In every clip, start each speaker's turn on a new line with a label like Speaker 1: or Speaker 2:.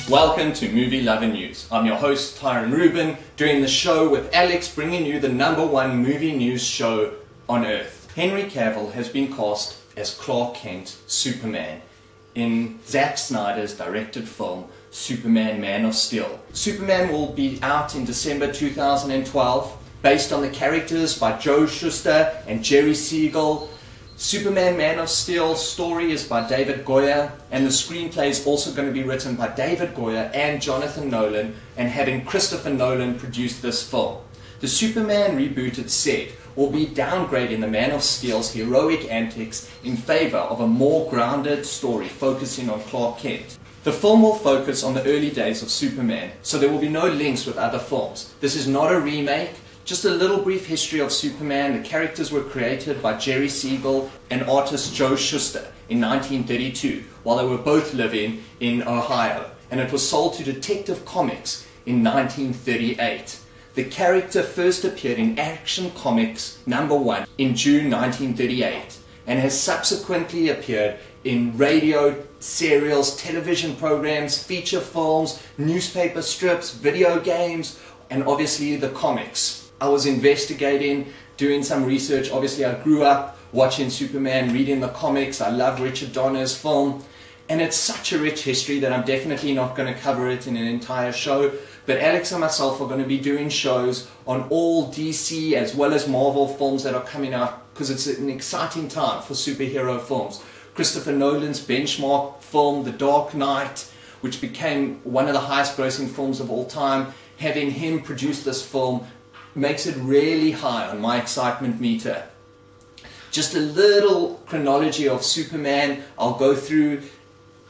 Speaker 1: Welcome to Movie Lover News. I'm your host, Tyrone Rubin, doing the show with Alex, bringing you the #1 movie news show on Earth. Henry Cavill has been cast as Clark Kent, Superman, in Zack Snyder's directed film, Superman Man of Steel. Superman will be out in December 2012, based on the characters by Joe Shuster and Jerry Siegel. Superman Man of Steel's story is by David Goyer, and the screenplay is also going to be written by David Goyer and Jonathan Nolan, and having Christopher Nolan produce this film. The Superman reboot, it said, will be downgrading the Man of Steel's heroic antics in favor of a more grounded story focusing on Clark Kent. The film will focus on the early days of Superman, so there will be no links with other films. This is not a remake. Just a little brief history of Superman. The characters were created by Jerry Siegel and artist Joe Shuster in 1932, while they were both living in Ohio, and it was sold to Detective Comics in 1938. The character first appeared in Action Comics #1 in June 1938, and has subsequently appeared in radio, serials, television programs, feature films, newspaper strips, video games, and obviously the comics. I was investigating, doing some research. Obviously I grew up watching Superman, reading the comics. I love Richard Donner's film, and it's such a rich history that I'm definitely not going to cover it in an entire show. But Alex and myself are going to be doing shows on all DC as well as Marvel films that are coming out, because it's an exciting time for superhero films. Christopher Nolan's benchmark film, The Dark Knight, which became one of the highest grossing films of all time, having him produce this film makes it really high on my excitement meter. Just a little chronology of Superman I'll go through.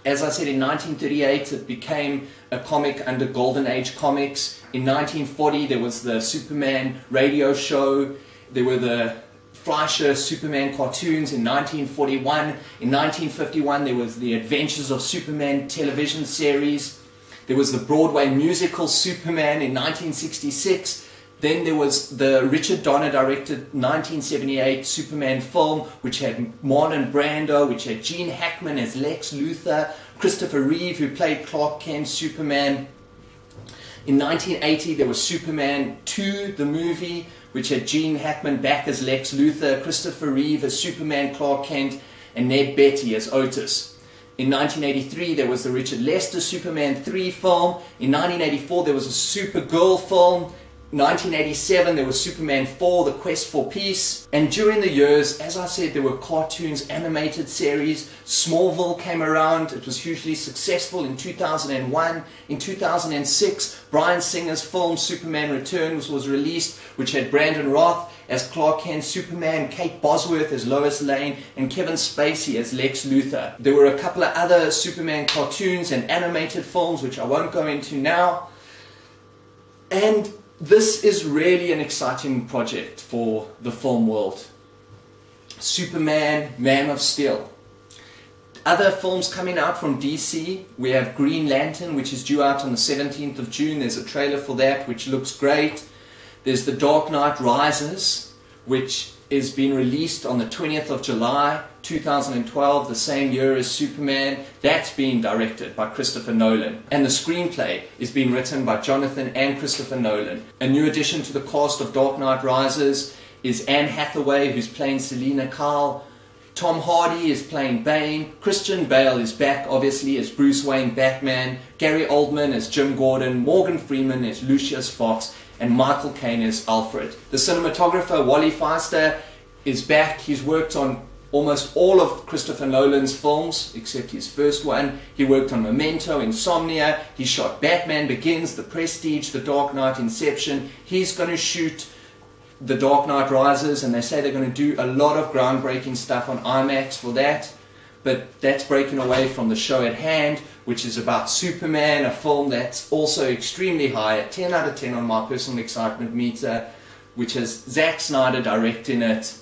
Speaker 1: As I said, in 1938 it became a comic under Golden Age Comics. In 1940 there was the Superman radio show. There were the Fleischer Superman cartoons in 1941. In 1951 there was the Adventures of Superman television series. There was the Broadway musical Superman in 1966. Then there was the Richard Donner directed 1978 Superman film, which had Marlon Brando, which had Gene Hackman as Lex Luthor, Christopher Reeve, who played Clark Kent Superman. In 1980 there was Superman 2, the movie, which had Gene Hackman back as Lex Luthor, Christopher Reeve as Superman Clark Kent, and Ned Beatty as Otis. In 1983 there was the Richard Lester Superman 3 film. In 1984 there was a Supergirl film. 1987 there was Superman 4, The Quest for Peace. And during the years, as I said, there were cartoons, animated series. Smallville came around. It was hugely successful in 2001. In 2006, Bryan Singer's film Superman Returns was released, which had Brandon Routh as Clark Kent Superman, Kate Bosworth as Lois Lane, and Kevin Spacey as Lex Luthor. There were a couple of other Superman cartoons and animated films, which I won't go into now. And this is really an exciting project for the film world. Superman, Man of Steel. Other films coming out from DC, we have Green Lantern, which is due out on the 17th of June. There's a trailer for that, which looks great. There's The Dark Knight Rises, which is being released on the 20th of July 2012, the same year as Superman. That's being directed by Christopher Nolan, and the screenplay is being written by Jonathan and Christopher Nolan. A new addition to the cast of Dark Knight Rises is Anne Hathaway, who's playing Selina Kyle. Tom Hardy is playing Bane. Christian Bale is back, obviously, as Bruce Wayne Batman. Gary Oldman as Jim Gordon. Morgan Freeman as Lucius Fox. And Michael Caine as Alfred. The cinematographer Wally Feister is back. He's worked on almost all of Christopher Nolan's films, except his first one. He worked on Memento, Insomnia. He shot Batman Begins, The Prestige, The Dark Knight, Inception. He's going to shoot The Dark Knight Rises, and they say they're going to do a lot of groundbreaking stuff on IMAX for that. But that's breaking away from the show at hand, which is about Superman, a film that's also extremely high, a 10 out of 10 on my personal excitement meter, which has Zack Snyder directing it,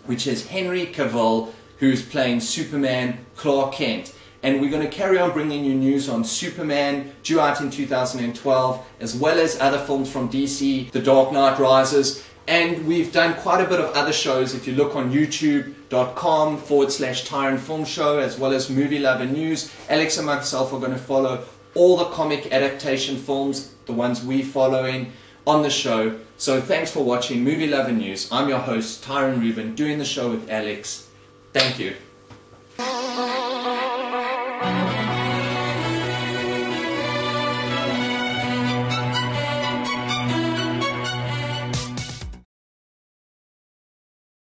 Speaker 1: which has Henry Cavill, who's playing Superman Clark Kent. And we're going to carry on bringing you news on Superman, due out in 2012, as well as other films from DC, The Dark Knight Rises. And we've done quite a bit of other shows. If you look on youtube.com/Tyrone Film Show, as well as Movie Lover News, Alex and myself are going to follow all the comic adaptation films, the ones we're following on the show. So thanks for watching Movie Lover News. I'm your host, Tyrone Rubin, doing the show with Alex. Thank you.